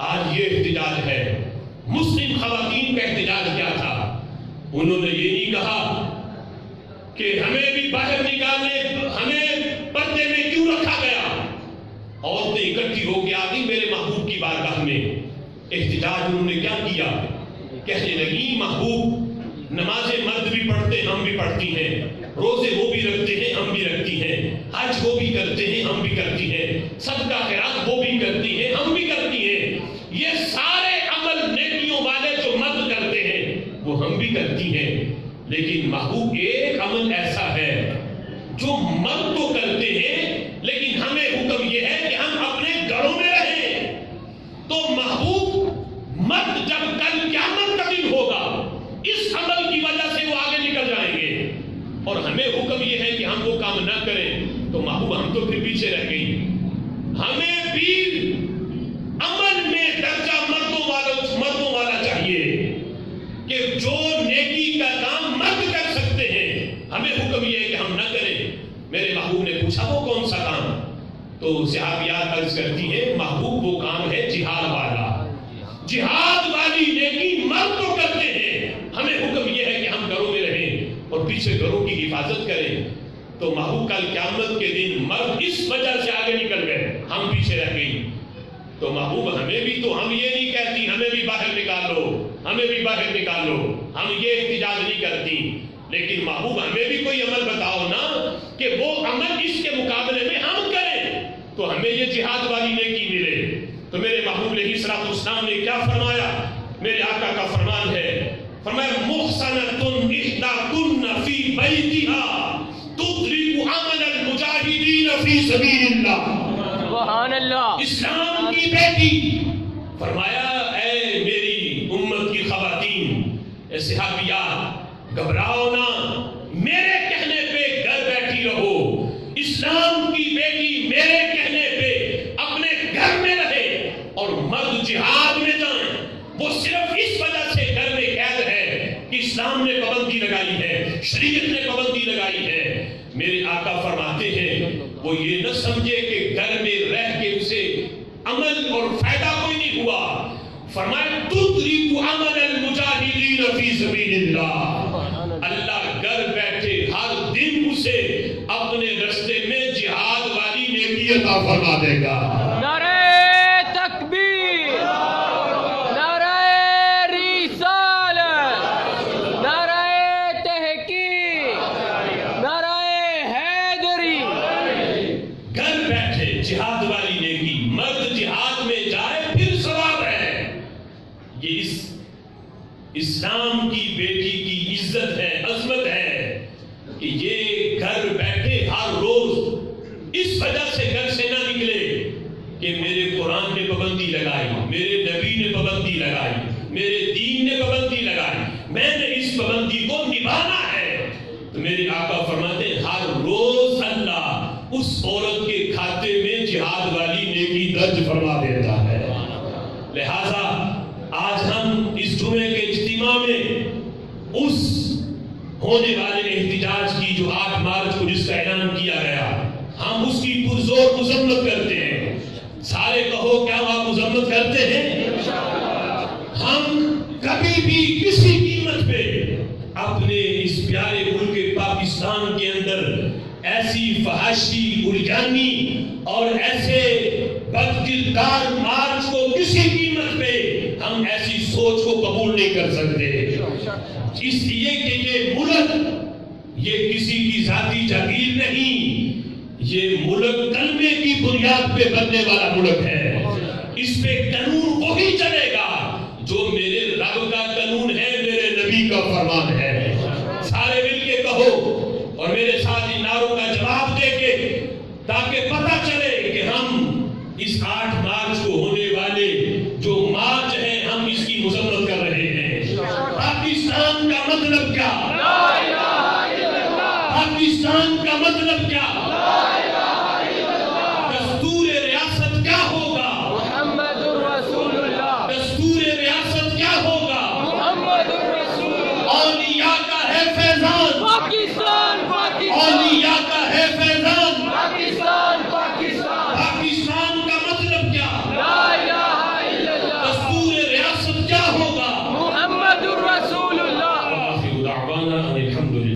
آج یہ احتجاج ہے۔ مسلم خواتین کا احتجاج کیا تھا؟ انہوں نے یہ نہیں کہا کہ ہمیں بھی باہر نکالنے، ہمیں پردے میں کیوں رکھا گیا۔ عورتیں اکٹھی ہو کے آگئی میرے محبوب کی بارگاہ میں، احتجاج انہوں نے کیا کیا؟ کہنے لگی محبوب نمازیں مرد بھی پڑھتے ہم بھی پڑھتی ہیں، روزے وہ بھی رکھتے ہیں ہم بھی رکھتی ہیں، حج وہ بھی کرتے ہیں ہم بھی کرتی ہیں، صدقہ خیرات وہ بھی کرتی ہیں ہم بھی کرتی ہیں، یہ سارے عمل نیکیوں والے جو مرد کرتے ہیں وہ ہم بھی کرتی ہیں، لیکن محبوب ایک عمل ایسا ہے جو مرد تو کرتے ہیں لیکن ہمیں حکم یہ ہے کہ ہم اپنے گھروں میں رہیں۔ تو محبوب مرد جب کل قیامت کا دن ہوگا اس عمل کی وجہ سے وہ آگے نکل جائیں گے اور ہمیں حکم یہ ہے کہ ہم وہ کام نہ کریں، تو محبوب ہم تو پھر پیچھے رہ گئی۔ ہمیں بھی عمل میں درجہ مردوں والا چاہیے کہ جو نیکی کا کام مرد کر سکتے ہیں ہمیں حکم یہ ہے کہ ہم نہ کریں۔ میرے محبوب نے پوچھا وہ کون سا کام؟ تو صحابیات عرض کرتی ہیں محبوب وہ کام ہے جہاد والا، جہاد والی نیکی مرد تو کرتے ہیں، ہمیں حکم یہ ہے کہ ہم گھروں میں رہیں اور پیچھے گھروں کی حفاظت کریں۔ تو محبوب کل قیامت کے دن مرد اس وجہ سے آگے نکل گئے، ہم پیچھے رہ گئی۔ تو محبوب ہمیں بھی تو ہم یہ نہیں کہتی ہمیں بھی باہر نکال لو، ہمیں بھی باہر نکال لو، ہم یہ احتجاج نہیں کرتی، لیکن محبوب ہمیں بھی کوئی عمل بتاؤ نا کہ وہ عمل اس کے مقابلے میں ہم کریں تو ہمیں یہ جہاد والی نیکی ملے۔ تو میرے محبوب علیہ الصلوۃ والسلام نے کیا فرمایا؟ میرے آقا کا فرمان ہے، فرمایا محصنۃ احداکن فی بیتہا تدرک عمل المجاہدین فی سبیل اللہ۔ سبحان اللہ۔ اسلام کی بیٹی، فرمایا اے میری امت کی خواتین، اے صحابیات، گھبراؤ نہ، میرے کہنے پہ گھر بیٹھی رہو۔ اسلام کی بیٹی میرے کہنے پہ اپنے گھر میں رہے اور مرد جہاد میں جائیں۔ وہ صرف اس وجہ سے گھر میں قید ہے کہ اسلام نے پابندی لگائی ہے، شریعت نے پابندی لگائی ہے۔ میرے آقا فرماتے ہیں وہ یہ نہ سمجھے کہ گھر میں رہ کے اسے عمل اور فائدہ کوئی نہیں ہوا، فرمایا تدرک عمل المجاہدین فی سبیل اللہ، اللہ گھر بیٹھے ہر دن اسے اپنے رستے میں جہاد والی نیکی عطا فرما دے گا۔ نعرہ تکبیر، نعرہ رسالت، نعرہ تحقیق، نعرہ حیدری۔ گھر بیٹھے جہاد والی نیکی، مرد جہاد میں جائے پھر ثواب ہے۔ یہ اس اسلام کی بیٹی کی عزت ہے، عظمت ہے کہ یہ گھر بیٹھے ہر روز اس وجہ سے گھر سے نہ نکلے کہ میرے قرآن نے پابندی لگائی، میرے نبی نے پابندی لگائی، میرے دین نے پابندی لگائی، میں نے اس پابندی کو نبھانا ہے۔ تو میرے آقا فرماتے ہیں ہر روز اللہ اس عورت کے کھاتے میں جہاد والی نیکی درج فرما دیتا ہے۔ لہذا آج ہم اس جمعے کے اجتماع میں اس ہونے والے احتجاج کی جو 8 مارچ کو جس کا اعلان کیا گیا، ہم اس کی پرزور مذمت کرتے ہیں۔ سارے کہو کیا آپ مذمت کرتے ہیں؟ ہم کبھی بھی کسی قیمت پہ اپنے اس پیارے ملک پاکستان کے اندر ایسی فحاشی الیانی اور ایسے بدکردار مارچ کو کسی قیمت پہ ہم ایسی سوچ کو قبول نہیں کر سکتے، اس لیے کہ یہ ملک یہ کسی کی ذاتی جاگیر نہیں، یہ ملک کلمے کی بنیاد پہ بننے والا ملک ہے۔ اس پہ قانون وہی چلے گا جو میرے رب کا قانون ہے، میرے نبی کا فرمان ہے۔ سارے مل کے کہو اور میرے ساتھ ان نعروں کا جواب دے کے، تاکہ پتہ چلے کہ ہم اس 8 مارچ کو ہونے والے جو مارچ ہے ہم اس کی مذمت کر رہے ہیں۔ پاکستان کا مطلب کیا؟ پاکستان کا مطلب